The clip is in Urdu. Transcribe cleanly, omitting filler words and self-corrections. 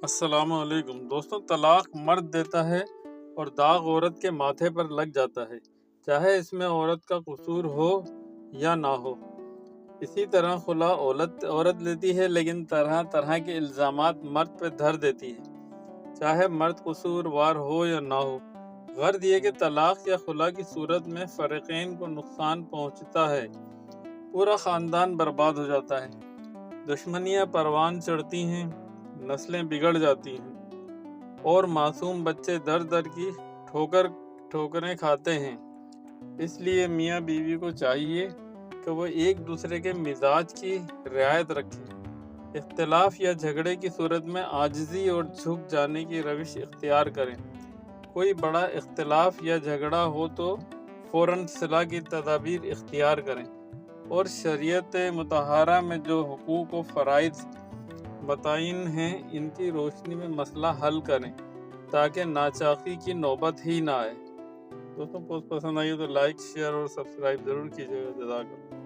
السلام علیکم دوستوں، طلاق مرد دیتا ہے اور داغ عورت کے ماتھے پر لگ جاتا ہے، چاہے اس میں عورت کا قصور ہو یا نہ ہو۔ اسی طرح خلا عورت لیتی ہے، لیکن طرح طرح کے الزامات مرد پہ دھر دیتی ہے، چاہے مرد قصور وار ہو یا نہ ہو۔ غرض یہ کہ طلاق یا خلا کی صورت میں فریقین کو نقصان پہنچتا ہے، پورا خاندان برباد ہو جاتا ہے، دشمنیاں پروان چڑھتی ہیں، نسلیں بگڑ جاتی ہیں اور معصوم بچے در در کی ٹھوکریں کھاتے ہیں۔ اس لیے میاں بیوی کو چاہیے کہ وہ ایک دوسرے کے مزاج کی رعایت رکھیں، اختلاف یا جھگڑے کی صورت میں عاجزی اور جھک جانے کی روش اختیار کریں۔ کوئی بڑا اختلاف یا جھگڑا ہو تو فوراً صلح کی تدابیر اختیار کریں اور شریعت مطہرہ میں جو حقوق و فرائض متعین ہیں ان کی روشنی میں مسئلہ حل کریں تاکہ ناچاقی کی نوبت ہی نہ آئے۔ دوستوں، پوسٹ پسند آئی تو لائک، شیئر اور سبسکرائب ضرور کیجیے گا۔ جزاک اللہ۔